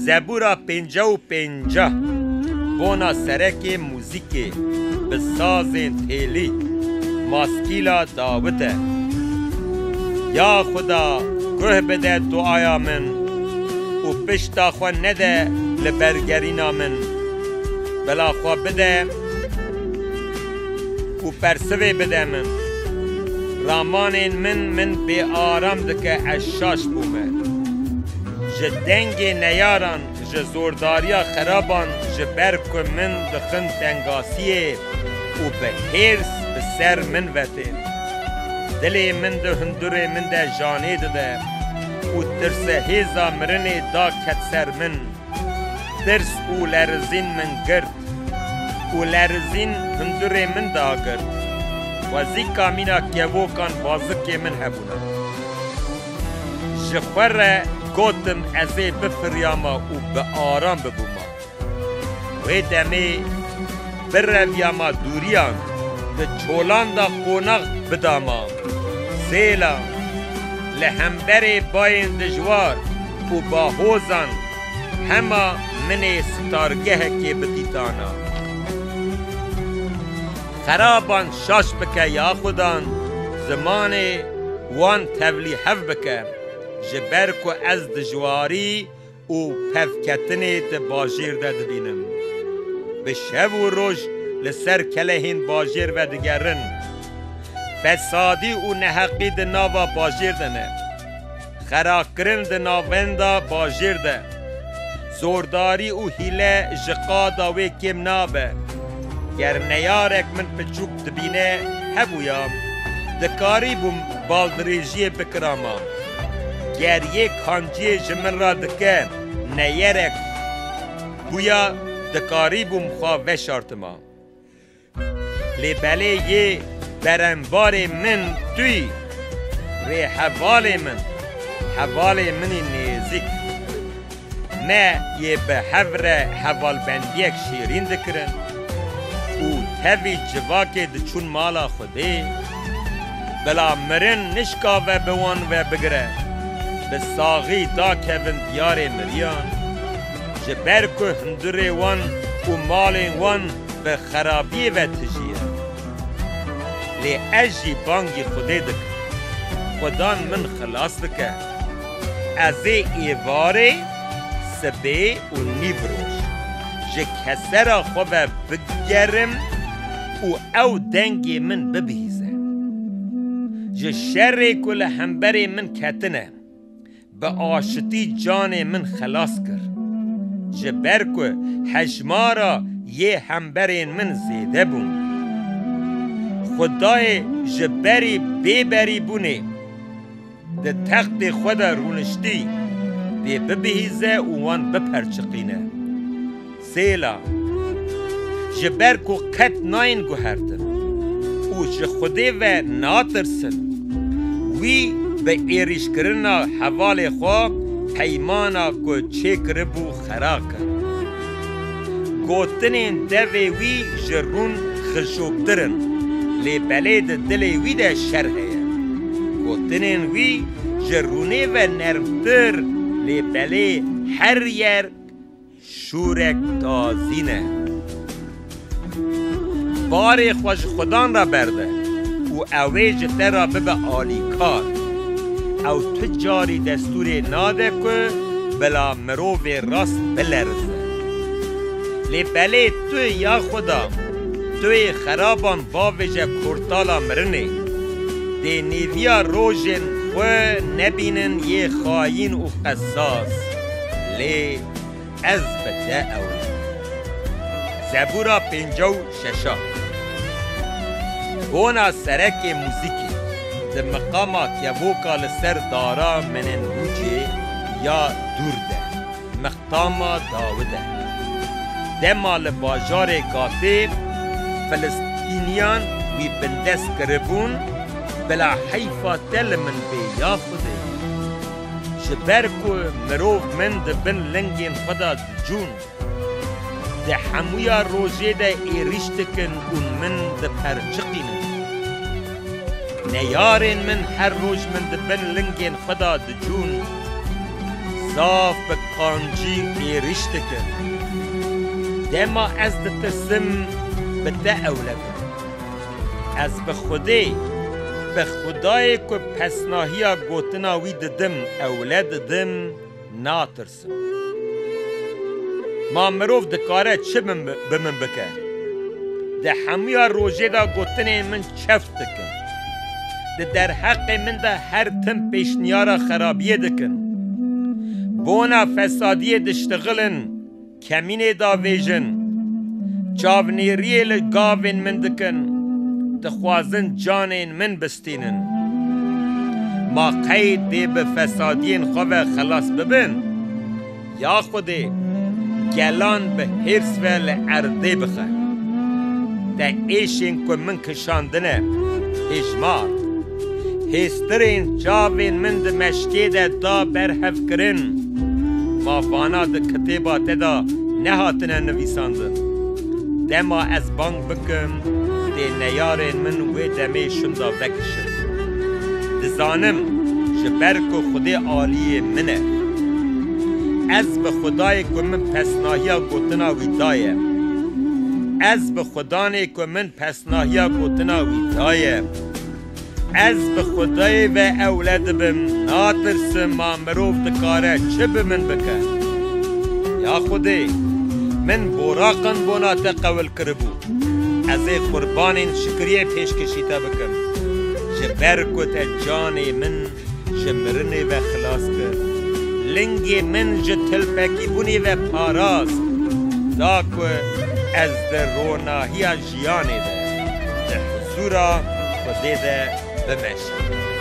زبورا 55 بونا سرک موزیکی بساز تیلی ماسکیلا داوته یا خدا گوه بده دعایا من و پشتا خوا نده لبرگرینا من بلا خوا بده و پرسوه بده من رامان من بی آرام دکه اشاش بومه جدنگ نیاران جزورداریا خرابان جبرک من دخن تنگاسیه و به هرس به سر من وته دلی من ده هندور من ده جانه ده و ترس هیزا مرنه دا کت سر من ترس و لرزین من گرد و لرزین هندور من دا گرد و زیکا مینا کیوکان بازک من هبونا جخور گوتم ازی بفریاما و به آرام ببوما و دمی برویاما دوریان ده چولان دا قونق بداما سیلا لهمبر باین دجوار و با حوزان همه من ستارگه که بدیتانا خرابان شاش بکه یا خودان زمان وان تولیحف بکه جبرکو از دجواری و پفکتنی ده باجیر ده دبینم به شب و روش لسر کلهین باجیر و دگرن فسادی و نحقی ده ناوا باجیر ده نه خراکرن ده ناوندا باجیر ده زورداری و حیله جقادا و کم نابه گر نیارک من پچوک دبینه هبویام دکاری بوم بالدریجی بکراما گر یک خانجی جمن را دکن نیرک بویا دکاری بوم خواه وشارتما لی بله یه برنبار من توی ری حوال منی نیزیک نه یه به حور حوال بندیک شیرین دکرن و تاوی جواک دچون مالا خوده بلا مرن نشکا و بوان و بگره به ساغی دا کون دیار مریان جبرکو هندور وان و مال وان به خرابی و تجیه لی اجی بانگی خوده دکن خدان من خلاص دکن از ایواره سبه و نیبروش جه کسر خواه بگرم و او دنگی من ببیزه جه شر کل همبر من کتنه به آشتی جان من خلاص کر جبرکو حجمارا یه همبرین من زیده بون خدای جبری بیبری بونه ده تخت خدا رونشتی ده ببهیزه و وان بپرچقینه سیلا جبرکو قط ناین گوهردن و جه خوده و ناترسن وی به ایریش کرنا حوال خواه پیمانا کو چه کربو خراکر گوتنین دوی وی جرون خشوبترن لی بلید دلی وی ده شرحه گوتنین وی جرونه و نرمتر لی بلی هر یر شورک تازینه بار خوش خدان را برده و اویج تر ببه آلی کار او تجاری دستور ناده که بلا مروف راست بلرزه لی بله تو یا خدا توی خرابان باویجه کورتالا مرنه دی نیویا روژن و نبینن یه خاین و قصاص لی از بده اول زبورا 56 بونا سرک موزیکی ده مقامات یووکا لسر دارا منن بوجه یا دور ده مقتاما داوده ده مال باجار گاته فلسطینیان وی بندست کربون بلا حیفا تل من بی یا خوده جبرکو مروف من ده بن لنگین خدا جون ده حمویا روژه ده ایریشتکن اون من ده پرچقینن نیارین من هر روز من ده بن لنگین خدا ده جون صاف بقانجی ایریشتکن ده ما از ده ترسم بده اولدن از به خدای که پسناهیا گوتنا وی ددم اولد دم ناترسم ما مروف دکاره چه بمن بکه ده همیا روژه دا گوتنه من چفت دکن ده در حق من ده هر تم پیشنیارا خرابیه دکن بونا فسادیه دشتغلن کمینه دا ویژن چاونیریه لگاوین من دکن دخوازن جانین من بستینن ما قید دی به فسادین خواه خلاص ببین یا خودی گلان به حرس و لعرده بخه ده ایشین که من کشاندنه هجمار هسترین چاوین من ده مشکی ده دا برحف کرن ما فانا ده کتیبات دا نهاتنه نویساندن ده ما از بانگ بکم ده نیارین من و دمی شندا وکشن ده زانم جبرکو خودی عالی منه از به خدای که من پسناهیا گوتنا ویدایه از به خدای که من پسناهیا گوتنا ویدایه از به خدای و اولاد بم ناترسم ما مروف دکاره چه بمن بکن یا خودی من براقن بونا تقول کربو از قربانین شکریه پیش کشیتا بکم جبرکو تا جانی من جمرنی و خلاص کر لنگی من جتل پکی بونی و پاراز داکو از در روناهی جیانی ده حضورا خودی ده بمشت